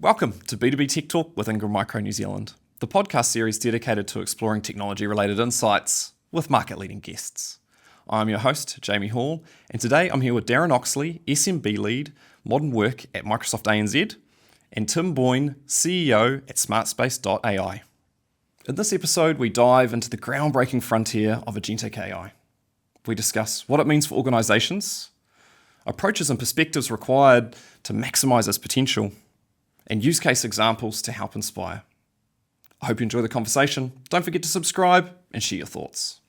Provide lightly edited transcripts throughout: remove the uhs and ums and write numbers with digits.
Welcome to B2B Tech Talk with Ingram Micro New Zealand, the podcast series dedicated to exploring technology-related insights with market-leading guests. I'm your host, Jamie Hall, and today I'm here with Darren Oxlee, SMB Lead, Modern Work at Microsoft ANZ, and Tim Boyne, CEO at Smartspace.ai. In this episode, we dive into the groundbreaking frontier of Agentic AI. We discuss what it means for organisations, approaches and perspectives required to maximise its potential, and use case examples to help inspire. I hope you enjoy the conversation. Don't forget to subscribe and share your thoughts.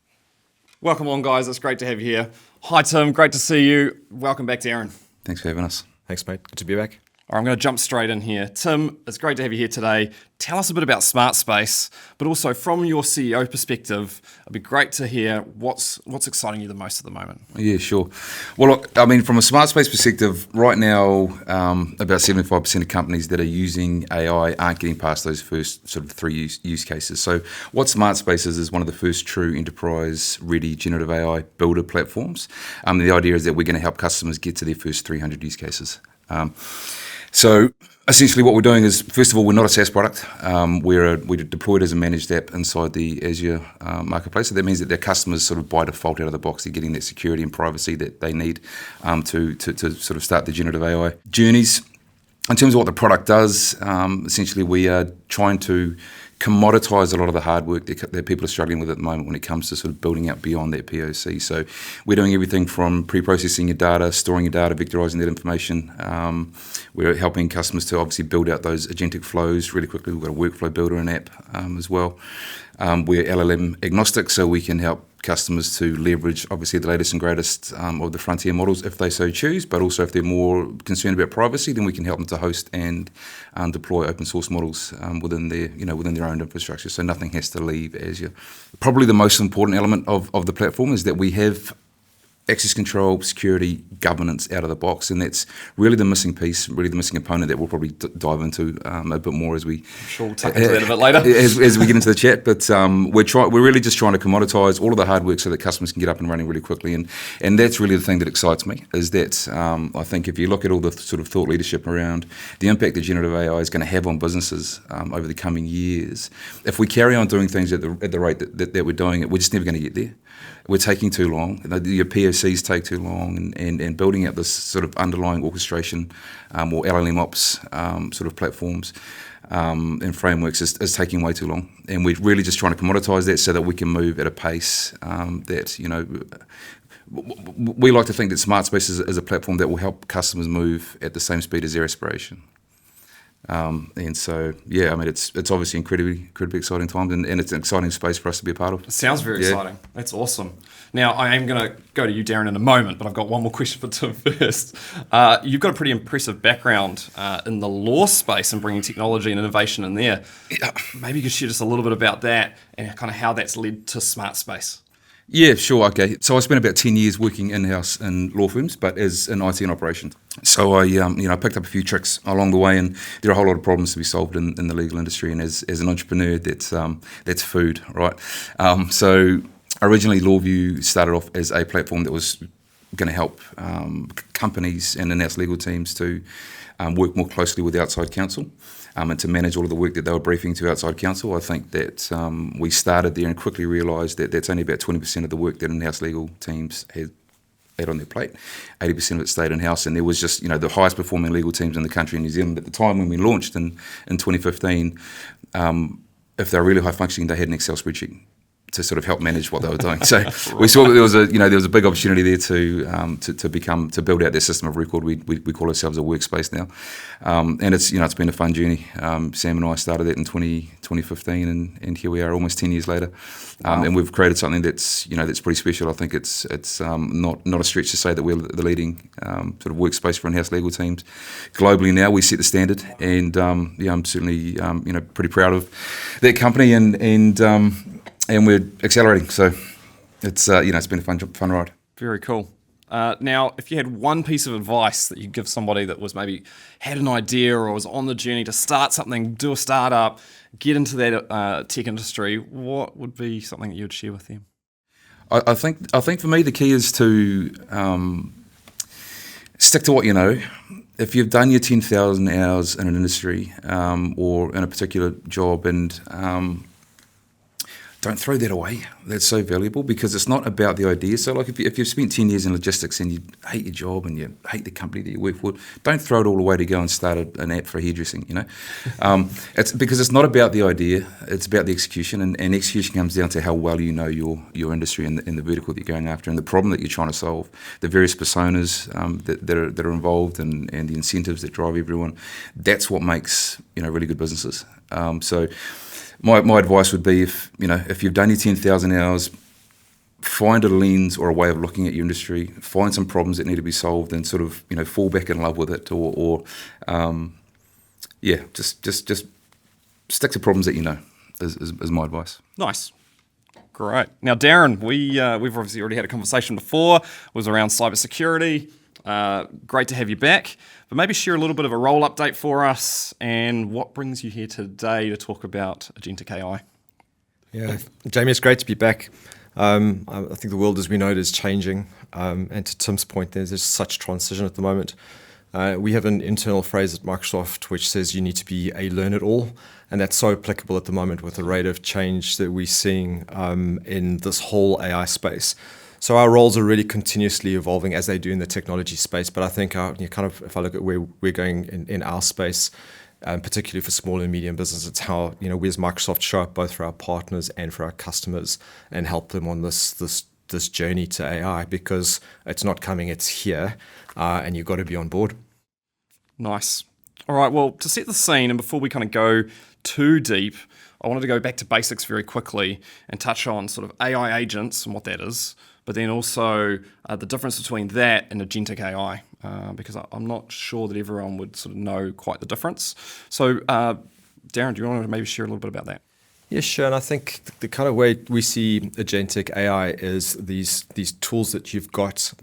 Welcome on, guys. It's great to have you here. Hi, Tim. Great to see you. Welcome back, Darren. Thanks for having us. Thanks, mate. Good to be back. All right, I'm going to jump straight in here. Tim, it's great to have you here today. Tell us a bit about Smartspace, but also from your CEO perspective, it'd be great to hear what's exciting you the most at the moment. Yeah, sure. Well, look, I mean, from a Smartspace perspective, right now, about 75% of companies that are using AI aren't getting past those first sort of three use cases. So what Smartspace is one of the first true enterprise-ready generative AI builder platforms. The idea is that we're going to help customers get to their first 300 use cases. So essentially what we're doing is, first of all, we're not a SaaS product. We're deployed as a managed app inside the Azure marketplace. So that means that their customers sort of by default out of the box, they're getting that security and privacy that they need to sort of start the generative AI journeys. In terms of what the product does, essentially we are trying to commoditize a lot of the hard work that people are struggling with at the moment when it comes to sort of building out beyond that POC. So we're doing everything from pre-processing your data, storing your data, vectorizing that information. We're helping customers to obviously build out those agentic flows really quickly. We've got a workflow builder and app as well. We're LLM agnostic, so we can help customers to leverage obviously the latest and greatest of the frontier models if they so choose, but also if they're more concerned about privacy, then we can help them to host and deploy open source models within their own infrastructure. So nothing has to leave Azure. Probably the most important element of the platform is that we have access control, security, governance out of the box, and that's really the missing piece, really the missing component that we'll probably dive into a bit more as we. I'm sure we'll tuck into that a bit later as we get into the chat. But we're really just trying to commoditize all of the hard work so that customers can get up and running really quickly, and that's really the thing that excites me. Is that I think if you look at all the sort of thought leadership around the impact that generative AI is going to have on businesses over the coming years, if we carry on doing things at the rate that we're doing it, we're just never going to get there. We're taking too long. Your POCs take too long, and building out this sort of underlying orchestration or LLM ops sort of platforms and frameworks is taking way too long. And we're really just trying to commoditize that so that we can move at a pace that, we like to think that Smartspace is a platform that will help customers move at the same speed as their aspiration. And so, yeah, I mean, it's obviously incredibly exciting times, and it's an exciting space for us to be a part of. It sounds very exciting. That's awesome. Now, I am going to go to you, Darren, in a moment, but I've got one more question for Tim first. You've got a pretty impressive background in the law space and bringing technology and innovation in there. Maybe you could share just a little bit about that and kind of how that's led to Smartspace. Yeah, sure. Okay. So I spent about 10 years working in-house in law firms, but as in IT and operations. So I picked up a few tricks along the way, and there are a whole lot of problems to be solved in the legal industry. And as an entrepreneur, that's food, right? So originally, LawView started off as a platform that was going to help companies and in-house legal teams to work more closely with outside counsel. And to manage all of the work that they were briefing to outside counsel. I think that we started there and quickly realised that that's only about 20% of the work that in-house legal teams had on their plate. 80% of it stayed in-house, and there was just the highest performing legal teams in the country in New Zealand at the time when we launched in 2015. If they were really high functioning, they had an Excel spreadsheet to sort of help manage what they were doing. So we saw that there was a big opportunity there to build out their system of record. We call ourselves a workspace now, and it's been a fun journey. Sam and I started that in 2015, and here we are almost 10 years later, and we've created something that's pretty special. I think it's not a stretch to say that we're the leading sort of workspace for in-house legal teams globally. Now we set the standard, and I'm certainly pretty proud of that company and we're accelerating, so it's it's been a fun ride. Very cool. Now, if you had one piece of advice that you'd give somebody that was maybe had an idea or was on the journey to start something, do a startup, get into that tech industry, what would be something that you would share with them? I think for me the key is to stick to what you know if you've done your 10,000 hours in an industry or in a particular job, and don't throw that away. That's so valuable, because it's not about the idea. So like if you've spent 10 years in logistics and you hate your job and you hate the company that you work for, don't throw it all away to go and start an app for hairdressing, It's because it's not about the idea, it's about the execution, and execution comes down to how well you know your industry and the vertical that you're going after and the problem that you're trying to solve, the various personas that are involved and the incentives that drive everyone. That's what makes really good businesses. So my advice would be, if you've done your 10,000 hours, find a lens or a way of looking at your industry, find some problems that need to be solved, and sort of fall back in love with it, or just stick to problems that you know. Is my advice. Nice. Great. Now, Darren, we've obviously already had a conversation before. It was around cybersecurity. Great to have you back. But maybe share a little bit of a role update for us, and what brings you here today to talk about Agentic AI. Yeah, Jamie, it's great to be back. I think the world as we know it is changing. And to Tim's point, there's such transition at the moment. We have an internal phrase at Microsoft which says you need to be a learn-it-all, and that's so applicable at the moment with the rate of change that we're seeing in this whole AI space. So our roles are really continuously evolving as they do in the technology space. But I think if I look at where we're going in our space, particularly for small and medium business, it's how we as Microsoft show up both for our partners and for our customers and help them on this journey to AI, because it's not coming, it's here, and you've got to be on board. Nice. All right, well, to set the scene, and before we kind of go too deep, I wanted to go back to basics very quickly and touch on sort of AI agents and what that is, but then also the difference between that and Agentic AI, because I'm not sure that everyone would sort of know quite the difference. So, Darren, do you want to maybe share a little bit about that? Yeah, sure. And I think the kind of way we see Agentic AI is these tools that you've got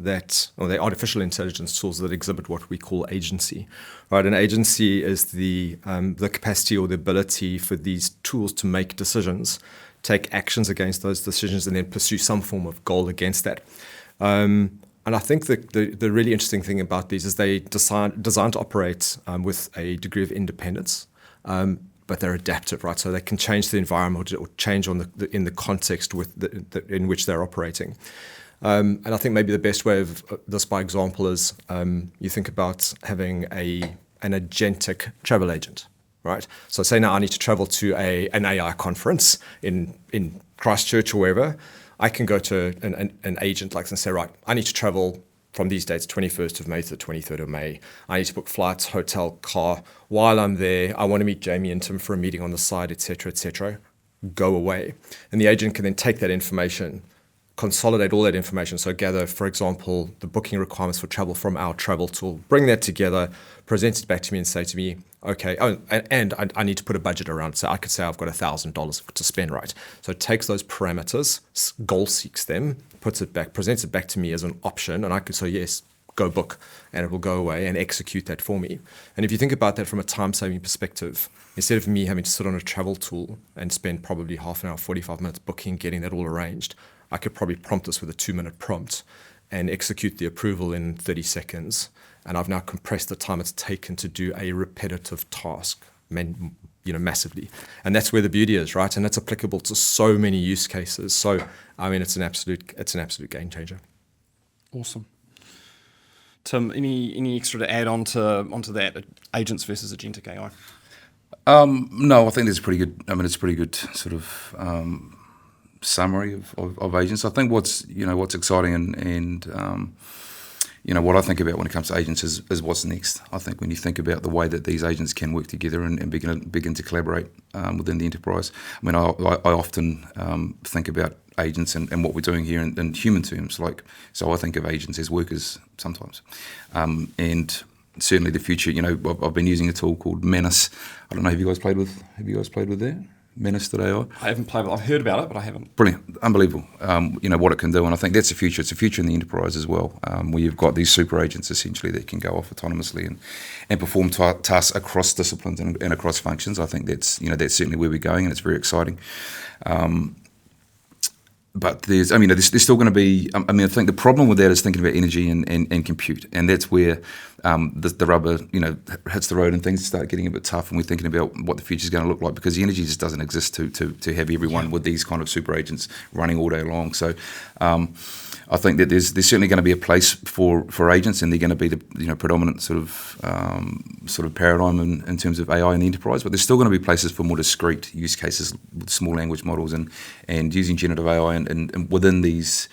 or the artificial intelligence tools that exhibit what we call agency, right? An agency is the capacity or the ability for these tools to make decisions, take actions against those decisions, and then pursue some form of goal against that. And I think the really interesting thing about these is they designed to operate with a degree of independence. But they're adaptive, right? So they can change the environment or change in the context in which they're operating. And I think maybe the best way of this, by example, is you think about having an agentic travel agent, right? So say now I need to travel to an AI conference in Christchurch or wherever. I can go to an agent like this and say, right, I need to travel from these dates, 21st of May to the 23rd of May. I need to book flights, hotel, car. While I'm there, I want to meet Jamie and Tim for a meeting on the side, etc., etc. Go away. And the agent can then take that information, consolidate all that information. So gather, for example, the booking requirements for travel from our travel tool, bring that together, present it back to me and say to me, okay, and I need to put a budget around it. So I could say I've got $1,000 to spend, right? So it takes those parameters, goal seeks them, puts it back, presents it back to me as an option, and I could say, yes, go book, and it will go away and execute that for me. And if you think about that from a time-saving perspective, instead of me having to sit on a travel tool and spend probably half an hour, 45 minutes booking, getting that all arranged, I could probably prompt this with a 2-minute prompt and execute the approval in 30 seconds. And I've now compressed the time it's taken to do a repetitive task, massively. And that's where the beauty is, right? And it's applicable to so many use cases. So, I mean, it's an absolute game changer. Awesome. Tim, any extra to add onto that, agents versus Agentic AI? No, I think there's it's a pretty good sort of summary of agents. I think what's exciting and what I think about when it comes to agents is what's next. I think when you think about the way that these agents can work together and begin to collaborate within the enterprise. I mean, I often think about agents and what we're doing here in human terms. So I think of agents as workers sometimes, and certainly the future. I've been using a tool called Menace. I don't know. Have you guys played with that? Menace.ai? I haven't played with it. I've heard about it, but I haven't. Brilliant. Unbelievable. What it can do. And I think that's the future. It's a future in the enterprise as well, where you've got these super agents essentially that can go off autonomously and perform tasks across disciplines and across functions. I think that's certainly where we're going, and it's very exciting. but there's still going to be. I think the problem with that is thinking about energy and compute, and that's where the rubber, hits the road and things start getting a bit tough. And we're thinking about what the future is going to look like, because the energy just doesn't exist to have everyone with these kind of super agents running all day long. So I think that there's certainly going to be a place for agents, and they're going to be the predominant sort of paradigm in terms of AI in the enterprise. But there's still going to be places for more discrete use cases with small language models and using generative AI and within these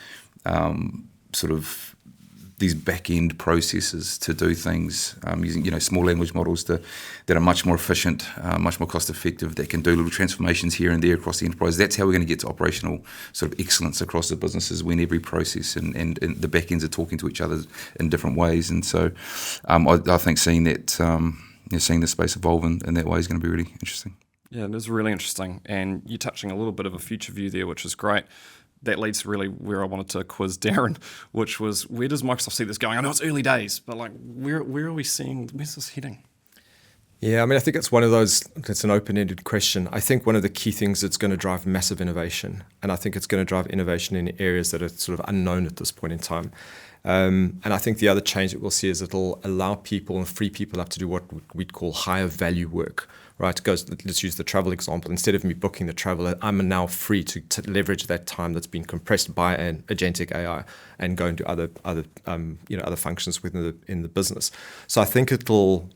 these back-end processes to do things using small language models that are much more efficient, much more cost-effective, that can do little transformations here and there across the enterprise. That's how we're going to get to operational sort of excellence across the businesses, when every process and the back-ends are talking to each other in different ways. And so I think seeing the space evolve in that way is going to be really interesting. Yeah, it is really interesting. And you're touching a little bit of a future view there, which is great. That leads to really where I wanted to quiz Darren, which was, where does Microsoft see this going? I know it's early days, but where are we seeing, where's this heading? Yeah, I think it's one of those, it's an open-ended question. I think one of the key things that's going to drive massive innovation, and I think it's going to drive innovation in areas that are sort of unknown at this point in time. And I think the other change that we'll see is it'll allow people and free people up to do what we'd call higher value work. Right, let's use the travel example. Instead of me booking the travel, I'm now free to leverage that time that's been compressed by an agentic AI and go into other functions in the business. So I think it'll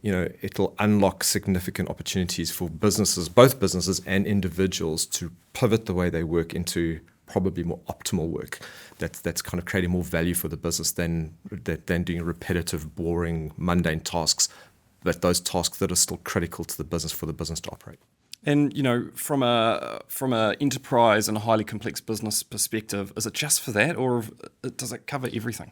unlock significant opportunities for businesses, both businesses and individuals, to pivot the way they work into probably more optimal work that's kind of creating more value for the business than doing repetitive, boring, mundane tasks, but those tasks that are still critical to the business for the business to operate. And from a enterprise and a highly complex business perspective, is it just for that, or does it cover everything?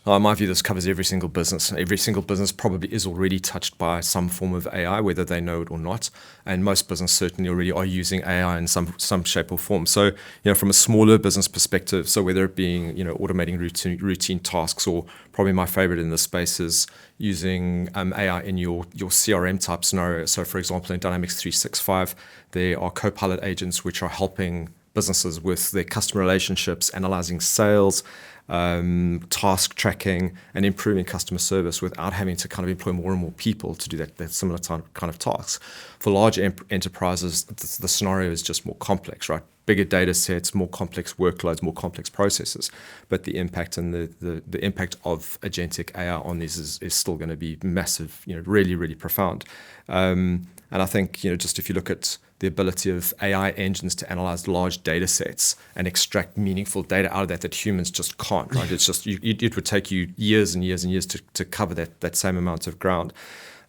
In my view, this covers every single business. Every single business probably is already touched by some form of AI, whether they know it or not. And most businesses certainly already are using AI in some shape or form. So, from a smaller business perspective, so whether it being, automating routine tasks, or probably my favorite in this space is using AI in your CRM type scenario. So, for example, in Dynamics 365, there are Copilot agents which are helping businesses with their customer relationships, analyzing sales, task tracking, and improving customer service without having to kind of employ more and more people to do that similar kind of tasks. For large enterprises, the scenario is just more complex, right? Bigger data sets, more complex workloads, more complex processes. But the impact and the impact of agentic AI on these is still going to be massive, really, really profound. And I think, just if you look at the ability of AI engines to analyze large data sets and extract meaningful data out of that humans just can't, right? It's just, it would take you years and years and years to cover that same amount of ground.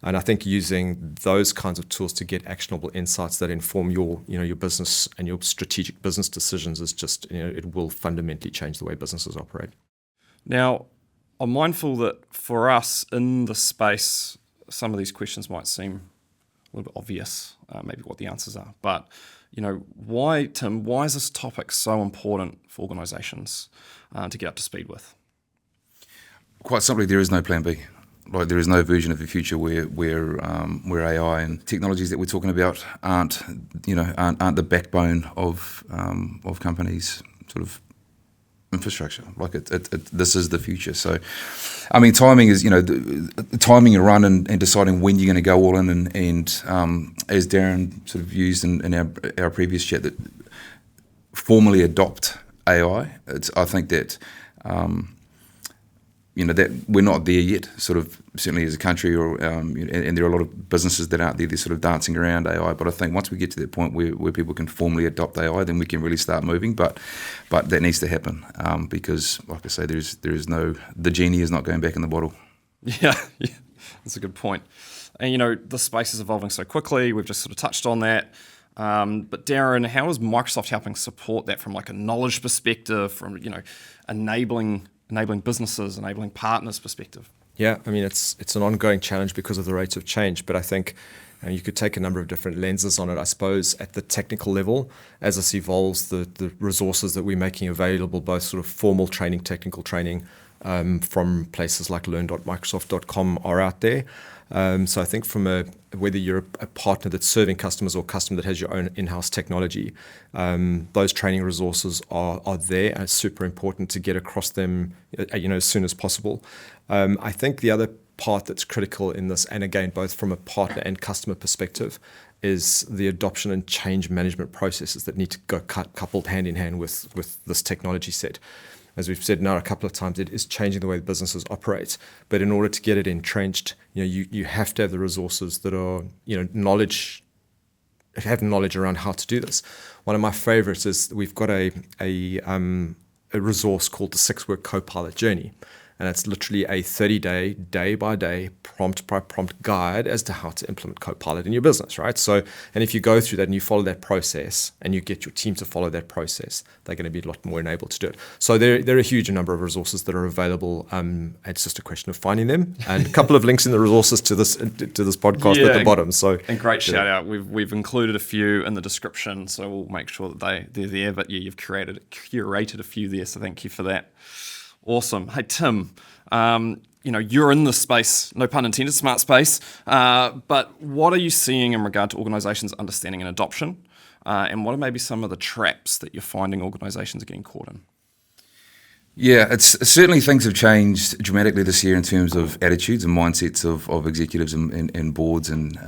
And I think using those kinds of tools to get actionable insights that inform your business and your strategic business decisions is just, it will fundamentally change the way businesses operate. Now, I'm mindful that for us in the space, some of these questions might seem a little bit obvious, maybe what the answers are. But, why, Tim, why is this topic so important for organisations to get up to speed with? Quite simply, there is no plan B. There is no version of the future where AI and technologies that we're talking about aren't the backbone of companies' sort of infrastructure. This is the future. So, timing is timing and run and deciding when you're going to go all in and as Darren sort of used in our previous chat, that formally adopt AI. I think that. That we're not there yet, sort of, certainly as a country, or and there are a lot of businesses that aren't there, they're sort of dancing around AI. But I think once we get to that point where people can formally adopt AI, then we can really start moving. But that needs to happen because, like I say, the genie is not going back in the bottle. Yeah, that's a good point. And the space is evolving so quickly. We've just sort of touched on that. But Darren, how is Microsoft helping support that from a knowledge perspective, from enabling businesses, enabling partners perspective? Yeah, it's an ongoing challenge because of the rate of change, but I think you could take a number of different lenses on it. I suppose at the technical level, as this evolves, the resources that we're making available, both sort of formal training, technical training, from places like learn.microsoft.com are out there. So I think whether you're a partner that's serving customers or a customer that has your own in-house technology, those training resources are there, and it's super important to get across them as soon as possible. I think the other part that's critical in this, and again, both from a partner and customer perspective, is the adoption and change management processes that need to go coupled hand in hand with this technology set. As we've said now a couple of times, it is changing the way businesses operate. But in order to get it entrenched, you have to have the resources that are, have knowledge around how to do this. One of my favorites is we've got a resource called the 6-Work Copilot Journey. And it's literally a 30-day, day-by-day, prompt-by-prompt guide as to how to implement Copilot in your business, right? So, and if you go through that and you follow that process and you get your team to follow that process, they're going to be a lot more enabled to do it. So there are a huge number of resources that are available. It's just a question of finding them. And a couple of links in the resources to this podcast at the bottom. So, and great shout out. We've included a few in the description, so we'll make sure that they're there. But yeah, you've curated a few there, so thank you for that. Awesome. Hey, Tim, you're in this space, no pun intended, smart space, but what are you seeing in regard to organisations' understanding and adoption? And what are maybe some of the traps that you're finding organisations are getting caught in? Yeah, it's certainly things have changed dramatically this year in terms of attitudes and mindsets of executives and boards and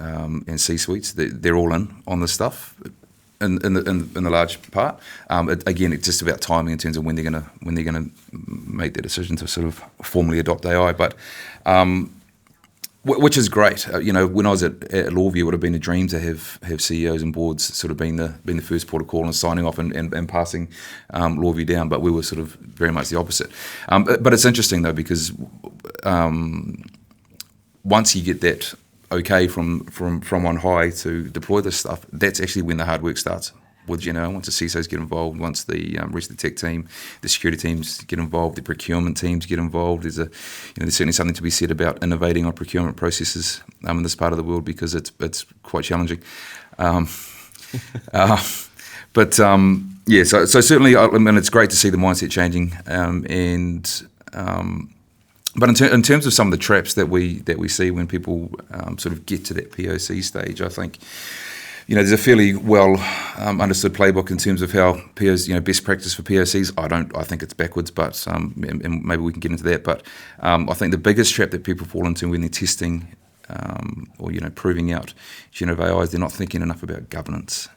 C-suites. They're all in on this stuff. In the large part, again, it's just about timing in terms of when they're gonna make their decision to sort of formally adopt AI. But which is great. When I was at Lawview, it would have been a dream to have CEOs and boards sort of being the first port of call and signing off and passing Lawview down. But we were sort of very much the opposite. But it's interesting though, because once you get that okay from on high to deploy this stuff, that's actually when the hard work starts. Once the CISOs get involved, once the rest of the tech team, the security teams get involved, the procurement teams get involved. There's certainly something to be said about innovating on procurement processes in this part of the world, because it's quite challenging. So certainly, it's great to see the mindset changing, But in terms of some of the traps that we see when people sort of get to that POC stage, I think there's a fairly well understood playbook in terms of how best practice for POCs. I think it's backwards, but and maybe we can get into that. But I think the biggest trap that people fall into when they're testing or proving out generative AI is they're not thinking enough about governance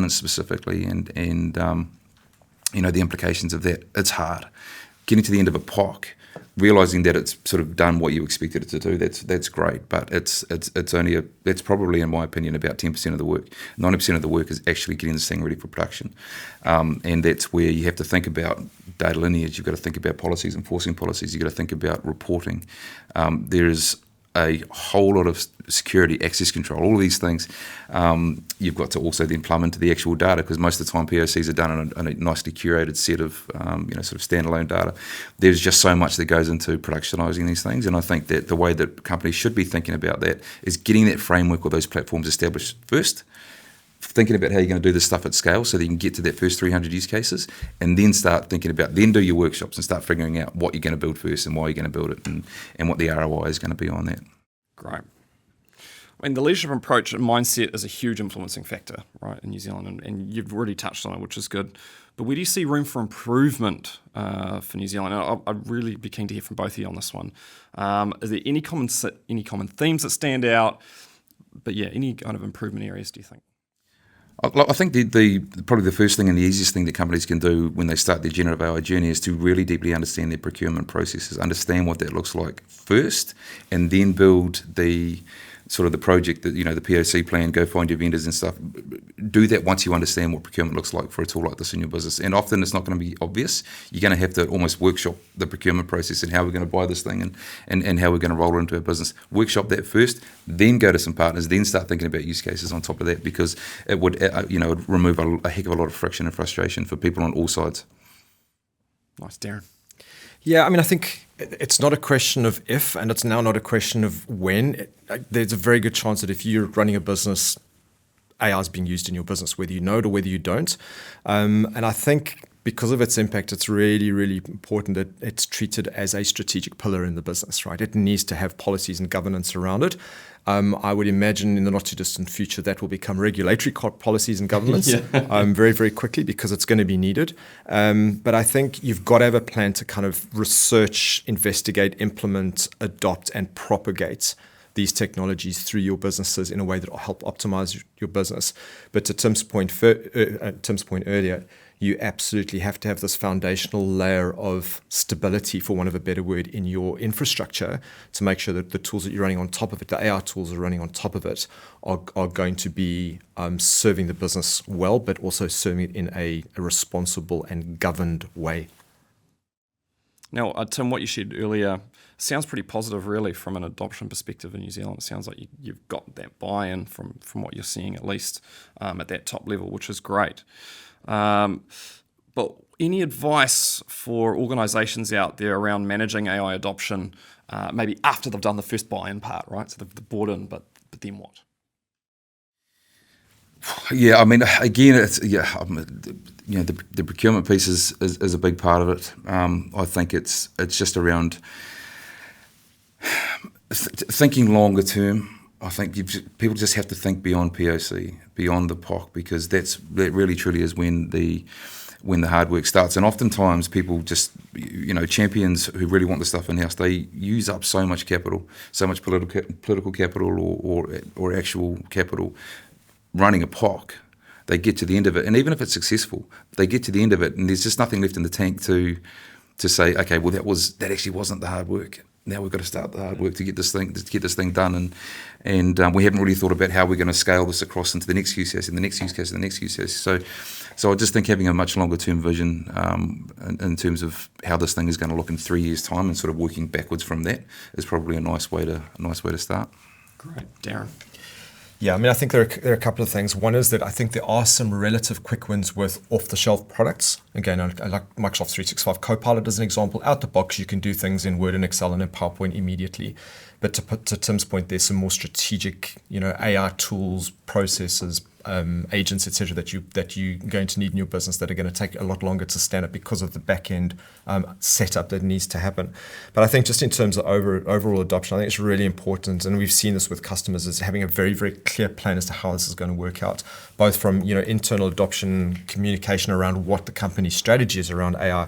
specifically, and the implications of that. It's hard getting to the end of a POC. Realizing that it's sort of done what you expected it to do, that's great, but it's probably, in my opinion, about 10% of the work. 90% of the work is actually getting this thing ready for production, and that's where you have to think about data lineage. You've got to think about policies, enforcing policies. You've got to think about reporting. There is a whole lot of security, access control, all of these things. You've got to also then plumb into the actual data, because most of the time POCs are done on a nicely curated set of sort of standalone data. There's just so much that goes into productionizing these things, and I think that the way that companies should be thinking about that is getting that framework or those platforms established first, thinking about how you're going to do this stuff at scale so that you can get to that first 300 use cases, and then start thinking about, then do your workshops and start figuring out what you're going to build first and why you're going to build it, and what the ROI is going to be on that. Great. The leadership approach and mindset is a huge influencing factor, right, in New Zealand, and you've already touched on it, which is good. But where do you see room for improvement for New Zealand? And I'd really be keen to hear from both of you on this one. Is there any common themes that stand out? But yeah, any kind of improvement areas, do you think? I think probably the first thing and the easiest thing that companies can do when they start their generative AI journey is to really deeply understand their procurement processes, understand what that looks like first, and then build the sort of the project that, the POC plan, go find your vendors and stuff. Do that once you understand what procurement looks like for a tool like this in your business. And often it's not going to be obvious. You're going to have to almost workshop the procurement process and how we're going to buy this thing and how we're going to roll it into our business. Workshop that first, then go to some partners, then start thinking about use cases on top of that, because it would, remove a heck of a lot of friction and frustration for people on all sides. Nice, Darren. Yeah, I think it's not a question of if, and it's now not a question of when. There's a very good chance that if you're running a business, AI is being used in your business, whether you know it or whether you don't. And I think because of its impact, it's really, really important that it's treated as a strategic pillar in the business, right? It needs to have policies and governance around it. I would imagine in the not too distant future that will become regulatory policies and governments very, very quickly, because it's going to be needed. But I think you've got to have a plan to kind of research, investigate, implement, adopt, and propagate these technologies through your businesses in a way that will help optimize your business. But to Tim's point earlier, you absolutely have to have this foundational layer of stability, for want of a better word, in your infrastructure to make sure that the tools that you're running on top of it, the AI tools that are running on top of it, are going to be serving the business well, but also serving it in a responsible and governed way. Now, Tim, what you shared earlier sounds pretty positive, really, from an adoption perspective in New Zealand. It sounds like you've got that buy-in from what you're seeing, at least at that top level, which is great. But any advice for organisations out there around managing AI adoption, maybe after they've done the first buy-in part, right? So they've bought in, but then what? Yeah, I mean, again, it's the procurement piece is a big part of it. I think it's just around thinking longer term. I think people just have to think beyond POC, beyond the POC, because that really truly is when the hard work starts. And oftentimes people just, champions who really want the stuff in-house, they use up so much capital, so much political capital or actual capital running a POC. They get to the end of it, and even if it's successful, they get to the end of it and there's just nothing left in the tank to say, okay, well that actually wasn't the hard work. Now we've got to start the hard work to get this thing done, and we haven't really thought about how we're going to scale this across into the next use case and the next use case and the next use case. So I just think having a much longer term vision in terms of how this thing is going to look in 3 years' time, and sort of working backwards from that, is probably a nice way to start. Great, Darren. Yeah, I mean, I think there are a couple of things. One is that I think there are some relative quick wins with off-the-shelf products. Again, I like Microsoft 365 Copilot as an example. Out the box, you can do things in Word and Excel and in PowerPoint immediately. But to Tim's point, there's some more strategic, AI tools, processes, agents, etc., that you're going to need in your business that are going to take a lot longer to stand up because of the back end setup that needs to happen. But I think just in terms of overall adoption, I think it's really important, and we've seen this with customers, is having a very, very clear plan as to how this is going to work out, both from internal adoption, communication around what the company's strategy is around AI,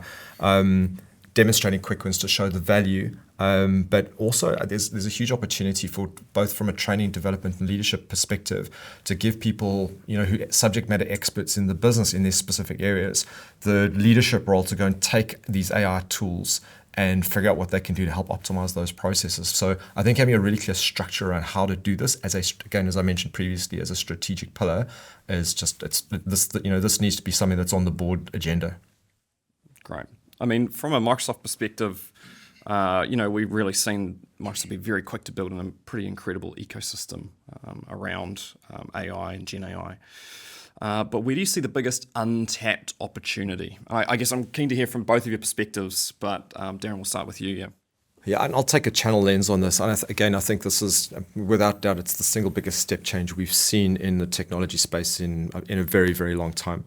demonstrating quick wins to show the value. But also there's a huge opportunity for both from a training, development, and leadership perspective to give people, who subject matter experts in the business in their specific areas, the leadership role to go and take these AI tools and figure out what they can do to help optimize those processes. So I think having a really clear structure around how to do this, as I mentioned previously, as a strategic pillar, is just this needs to be something that's on the board agenda. Great. I mean, from a Microsoft perspective, we've really seen Microsoft be very quick to build a pretty incredible ecosystem around AI and Gen AI. But where do you see the biggest untapped opportunity? I guess I'm keen to hear from both of your perspectives, but Darren, we'll start with you. Yeah. Yeah, and I'll take a channel lens on this. And I think this is, without doubt, it's the single biggest step change we've seen in the technology space in a very, very long time.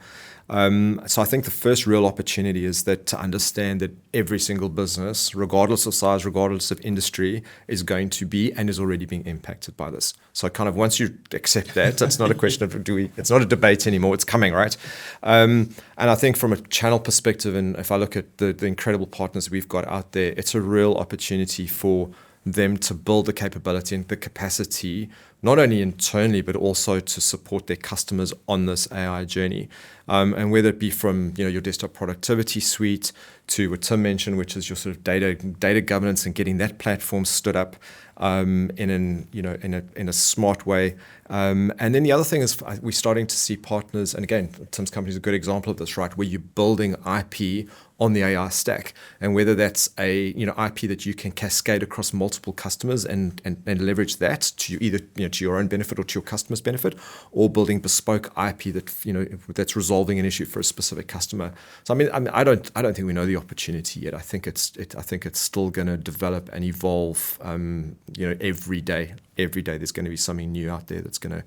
So I think the first real opportunity is that to understand that every single business, regardless of size, regardless of industry, is going to be and is already being impacted by this. So kind of once you accept that, it's not a question of it's not a debate anymore, it's coming, right? And I think from a channel perspective, and if I look at the incredible partners we've got out there, it's a real opportunity for them to build the capability and the capacity, not only internally, but also to support their customers on this AI journey. And whether it be from your desktop productivity suite to what Tim mentioned, which is your sort of data governance and getting that platform stood up in a smart way. And then the other thing is we're starting to see partners, and again, Tim's company is a good example of this, right? Where you're building IP on the AI stack, and whether that's a IP that you can cascade across multiple customers and leverage that to either to your own benefit or to your customer's benefit, or building bespoke IP that's resolving an issue for a specific customer. So I don't think we know the opportunity yet. I think it's still going to develop and evolve. Every day there's going to be something new out there that's going to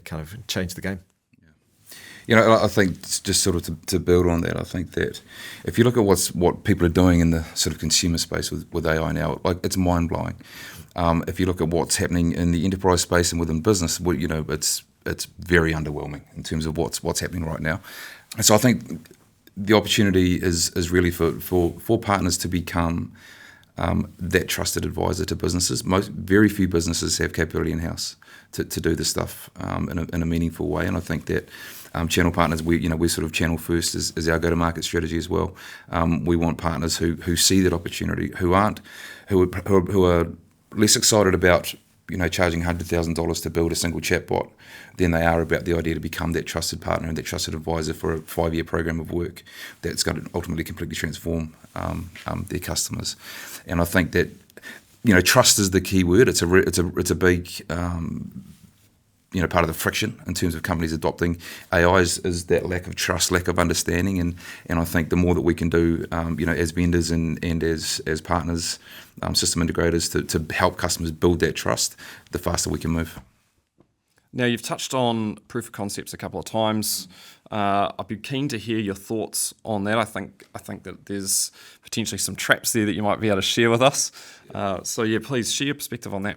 kind of change the game. I think just sort of to build on that, I think that if you look at what people are doing in the sort of consumer space with AI now, like it's mind blowing. If you look at what's happening in the enterprise space and within business, it's very underwhelming in terms of what's happening right now. And so I think the opportunity is really for partners to become that trusted advisor to businesses. Very few businesses have capability in house to do this stuff in a meaningful way, and I think that. Channel partners, we're sort of channel first is our go-to-market strategy as well. We want partners who see that opportunity, who are less excited about charging $100,000 to build a single chatbot than they are about the idea to become that trusted partner and that trusted advisor for a 5-year program of work that's going to ultimately completely transform their customers. And I think that trust is the key word. It's a big part of the friction in terms of companies adopting AI is that lack of trust, lack of understanding, and I think the more that we can do, as vendors and as partners, system integrators, to help customers build that trust, the faster we can move. Now, you've touched on proof of concepts a couple of times. I'd be keen to hear your thoughts on that. I think that there's potentially some traps there that you might be able to share with us. So please share your perspective on that.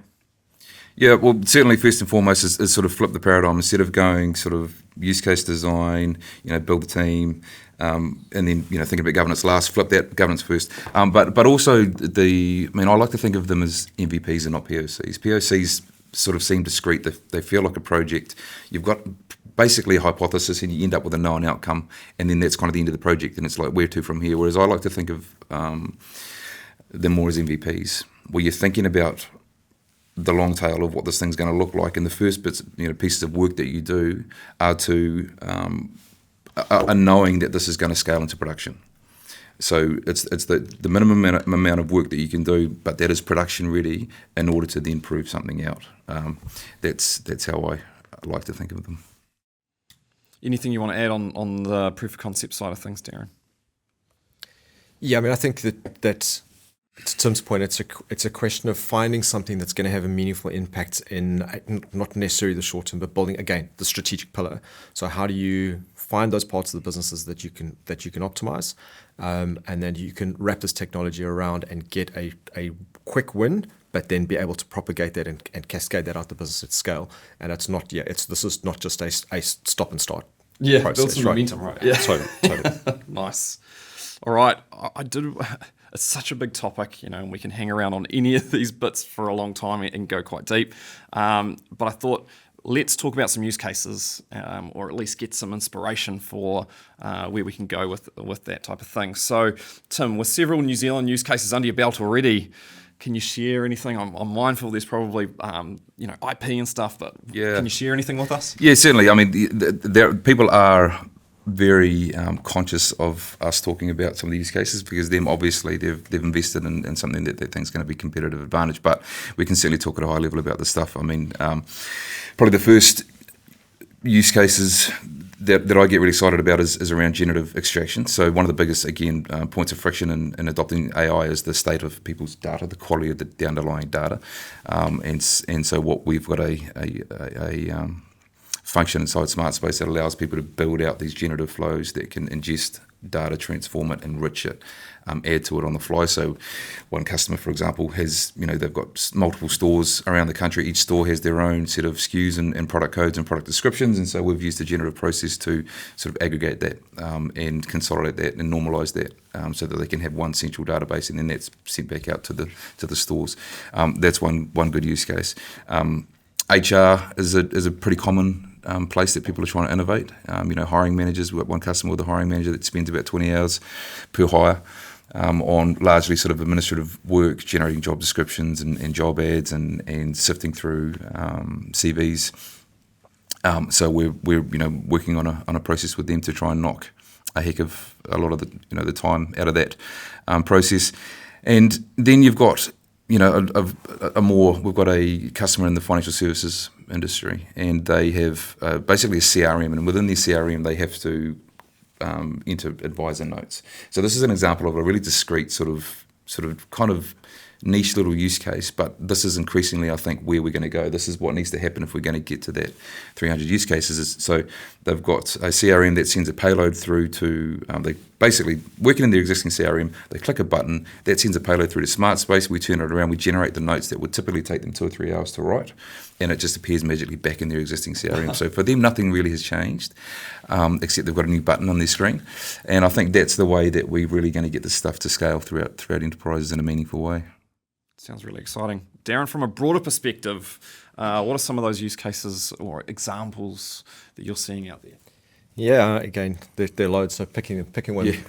Yeah, well, certainly first and foremost is sort of flip the paradigm. Instead of going sort of use case design, build the team, and then think about governance last, flip that governance first. But also I like to think of them as MVPs and not POCs. POCs sort of seem discrete. They feel like a project. You've got basically a hypothesis and you end up with a known outcome, and then that's kind of the end of the project, and it's like where to from here. Whereas I like to think of them more as MVPs, where you're thinking about the long tail of what this thing's going to look like, and the first bits, pieces of work that you do are knowing that this is going to scale into production. So it's the minimum amount of work that you can do, but that is production ready in order to then prove something out. That's how I like to think of them. Anything you want to add on the proof of concept side of things, Darren? Yeah, I think that to Tim's point, it's a question of finding something that's going to have a meaningful impact in not necessarily the short term, but building again the strategic pillar. So how do you find those parts of the businesses that you can optimize, and then you can wrap this technology around and get a quick win, but then be able to propagate that and cascade that out the business at scale. And this is not just a stop and start. Yeah, process, build some momentum, right? Yeah, totally. Nice. All right, I did. It's such a big topic, and we can hang around on any of these bits for a long time and go quite deep. But I thought, let's talk about some use cases, or at least get some inspiration for where we can go with that type of thing. So, Tim, with several New Zealand use cases under your belt already, can you share anything? I'm mindful there's probably IP and stuff, but Can you share anything with us? Yeah, certainly. People are very conscious of us talking about some of the use cases, because them obviously they've invested in something that they think is going to be competitive advantage. But we can certainly talk at a high level about this stuff. Probably the first use cases that I get really excited about is around generative extraction. So one of the biggest, again, points of friction in adopting AI is the state of people's data, the quality of the underlying data, and so what we've got a function inside Smartspace that allows people to build out these generative flows that can ingest data, transform it, enrich it, add to it on the fly. So one customer, for example, has, they've got multiple stores around the country. Each store has their own set of SKUs and product codes and product descriptions. And so we've used the generative process to sort of aggregate that and consolidate that and normalize that so that they can have one central database, and then that's sent back out to the stores. That's one good use case. HR is a pretty common place that people are trying to innovate. Hiring managers, we've got one customer with a hiring manager that spends about 20 hours per hire on largely sort of administrative work, generating job descriptions and job ads and sifting through CVs. So we're working on a process with them to try and knock a lot of the time out of that process. And then you've got we've got a customer in the financial services industry, and they have basically a CRM, and within their CRM they have to enter advisor notes. So this is an example of a really discrete sort of sort of kind of niche little use case, but this is increasingly, I think, where we're going to go. This is what needs to happen if we're going to get to that 300 use cases. So they've got a CRM that sends a payload through to, they basically, working in their existing CRM, they click a button, that sends a payload through to Smartspace, we turn it around, we generate the notes that would typically take them 2 or 3 hours to write, and it just appears magically back in their existing CRM. So for them, nothing really has changed, except they've got a new button on their screen. And I think that's the way that we're really going to get this stuff to scale throughout enterprises in a meaningful way. Sounds really exciting. Darren, from a broader perspective, what are some of those use cases or examples that you're seeing out there? Yeah, again, there are loads, so picking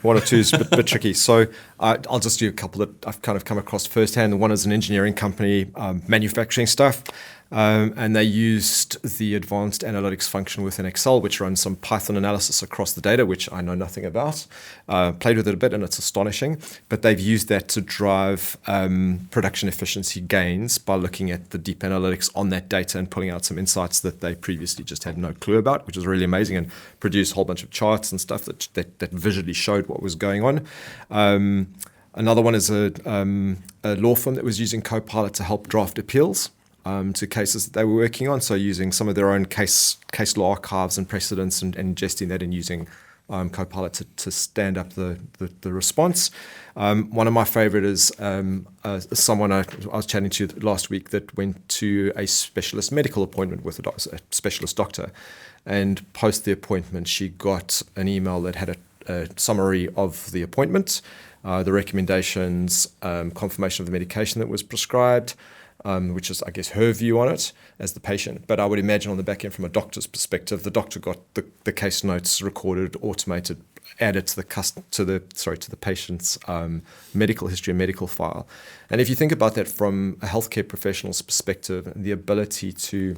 one or two is a bit tricky. So I'll just do a couple that I've kind of come across firsthand. One is an engineering company, manufacturing stuff, and they used the advanced analytics function within Excel, which runs some Python analysis across the data, which I know nothing about. Played with it a bit, and it's astonishing. But they've used that to drive production efficiency gains by looking at the deep analytics on that data and pulling out some insights that they previously just had no clue about, which is really amazing, and produced a whole bunch of charts and stuff that visually showed what was going on. Another one is a law firm that was using Copilot to help draft appeals to cases that they were working on. So using some of their own case law archives and precedents and ingesting that and using Copilot to stand up the response. One of my favorite is someone I was chatting to last week that went to a specialist medical appointment with a specialist doctor. And post the appointment, she got an email that had a summary of the appointment, the recommendations, confirmation of the medication that was prescribed, which is, I guess, her view on it as the patient. But I would imagine on the back end, from a doctor's perspective, the doctor got the case notes recorded, automated, added to the patient's medical history and medical file. And if you think about that from a healthcare professional's perspective, the ability to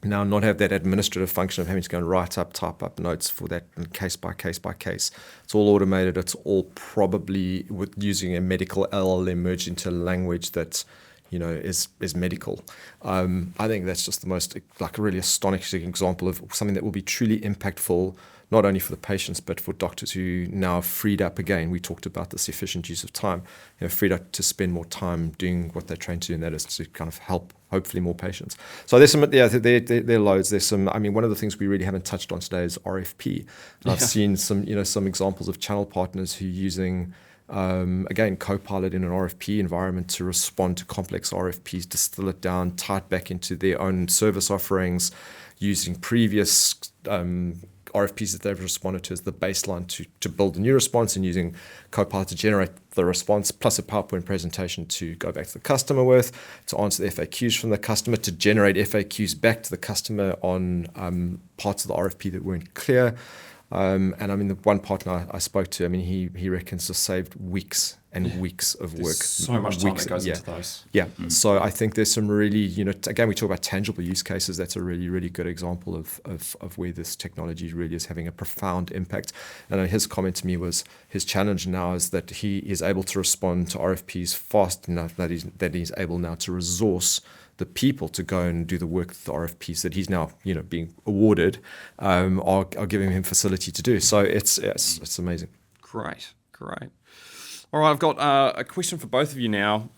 now not have that administrative function of having to go and type up notes for that case by case by case. It's all automated. It's all probably with using a medical LLM merged into language that is medical. I think that's just the most, like, a really astonishing example of something that will be truly impactful, not only for the patients, but for doctors who now are freed up again. We talked about this efficient use of time, freed up to spend more time doing what they're trained to do, and that is to kind of help, hopefully, more patients. So there's some, there are loads. There's some, one of the things we really haven't touched on today is RFP. And I've seen some examples of channel partners who are using, again, Copilot in an RFP environment to respond to complex RFPs, distill it down, tie it back into their own service offerings, using previous RFPs that they've responded to as the baseline to build a new response, and using Copilot to generate the response, plus a PowerPoint presentation to go back to the customer with, to answer the FAQs from the customer, to generate FAQs back to the customer on parts of the RFP that weren't clear. And the one partner I spoke to, he reckons just saved weeks and weeks of work. So much time that goes into those. Yeah. So I think there's some really, again, we talk about tangible use cases. That's a really, really good example of where this technology really is having a profound impact. And his comment to me was his challenge now is that he is able to respond to RFPs fast enough that he's able now to resource the people to go and do the work with the RFPs that he's now, being awarded, are giving him facility to do. So it's amazing. Great. All right, I've got a question for both of you now.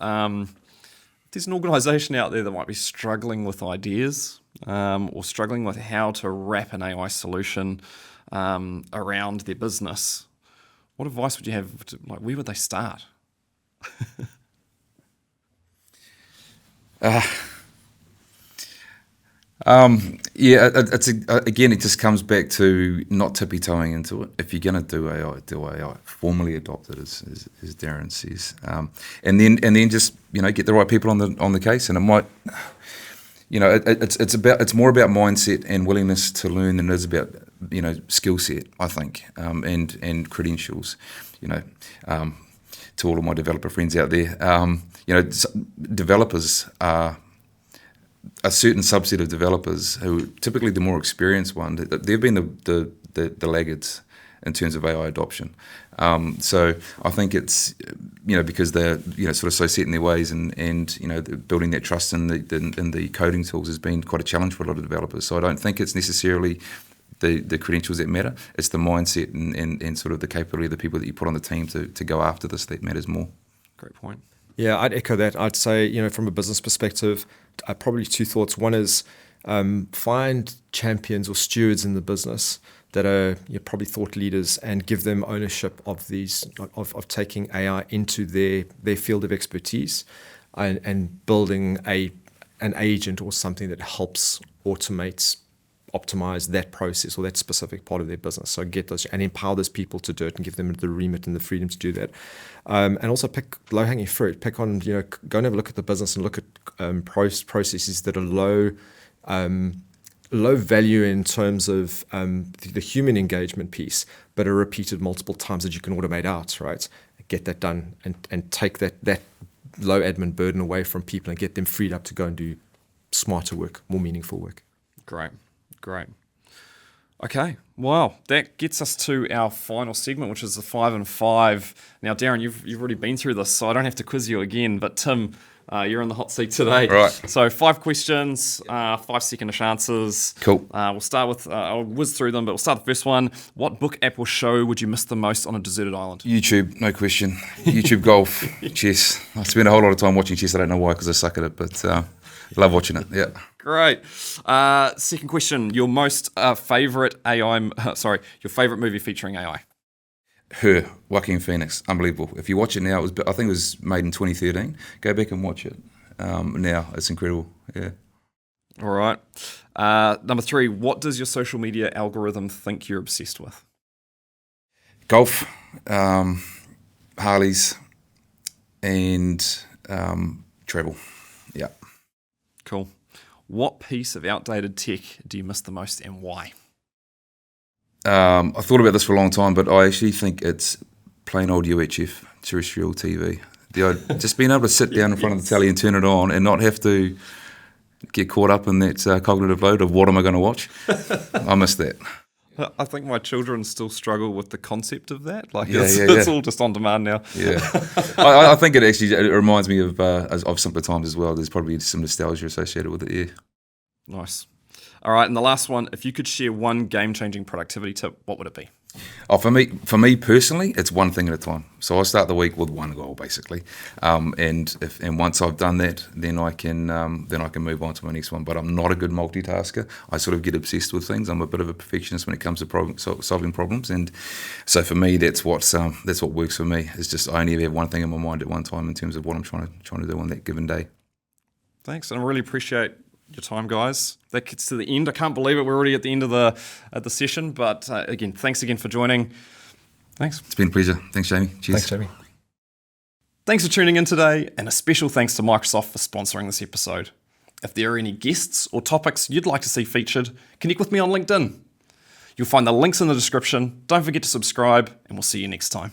There's an organisation out there that might be struggling with ideas or struggling with how to wrap an AI solution around their business. What advice would you have? Where would they start? It just comes back to not tippy-toeing into it. If you're going to do AI, formally adopt it, as Darren says, and then just get the right people on the case. And it might, it's more about mindset and willingness to learn than it is about skill set, I think, and credentials. To all of my developer friends out there, developers are a certain subset of developers who typically the more experienced one. They've been the laggards in terms of AI adoption. So I think it's because they're sort of so set in their ways and building that trust in the coding tools has been quite a challenge for a lot of developers. So I don't think it's necessarily the credentials that matter. It's the mindset and sort of the capability of the people that you put on the team to go after this that matters more. Great point. Yeah, I'd echo that. I'd say, from a business perspective, probably two thoughts. One is find champions or stewards in the business that are probably thought leaders and give them ownership of of taking AI into their field of expertise and building an agent or something that helps optimize that process or that specific part of their business. So get those and empower those people to do it and give them the remit and the freedom to do that. And also pick low-hanging fruit. Pick on, go and have a look at the business and look at processes that are low value in terms of the human engagement piece, but are repeated multiple times that you can automate out, right? Get that done and take that low admin burden away from people and get them freed up to go and do smarter work, more meaningful work. Great. Okay, wow, that gets us to our final segment, which is the 5 and 5. Now, Darren, you've already been through this, so I don't have to quiz you again, but Tim, you're in the hot seat today. Right. So 5 questions, 5-second-ish answers. Cool. We'll start with, I'll whiz through them, but we'll start the first one. What book, app, or show would you miss the most on a deserted island? YouTube, no question. YouTube, golf, chess. I spend a whole lot of time watching chess. I don't know why, because I suck at it, but love watching it. Yeah. Great. Second question. Your most favorite your favorite movie featuring AI? Her, Joaquin Phoenix, unbelievable. If you watch it now, I think it was made in 2013. Go back and watch it. Now it's incredible. Yeah. All right. Number 3. What does your social media algorithm think you're obsessed with? Golf, Harleys, and travel. Yeah. Cool. What piece of outdated tech do you miss the most and why? I thought about this for a long time, but I actually think it's plain old UHF, terrestrial TV. Just being able to sit down in front of the telly and turn it on and not have to get caught up in that cognitive load of what am I going to watch. I miss that. I think my children still struggle with the concept of that. It's all just on demand now. Yeah, I think it reminds me of simpler times as well. There's probably some nostalgia associated with it. Yeah. Nice. All right, and the last one. If you could share one game-changing productivity tip, what would it be? Oh, for me personally, it's one thing at a time. So I start the week with one goal basically, and once I've done that, then I can move on to my next one. But I'm not a good multitasker. I sort of get obsessed with things. I'm a bit of a perfectionist when it comes to solving problems, and so for me, that's what works for me. It's just I only ever have one thing in my mind at one time in terms of what I'm trying to do on that given day. Thanks, and I really appreciate your time, guys. That gets to the end. I can't believe it. We're already at the end of the session. But again, thanks again for joining. Thanks. It's been a pleasure. Thanks, Jamie. Cheers. Thanks, Jamie. Thanks for tuning in today, and a special thanks to Microsoft for sponsoring this episode. If there are any guests or topics you'd like to see featured, connect with me on LinkedIn. You'll find the links in the description. Don't forget to subscribe, and we'll see you next time.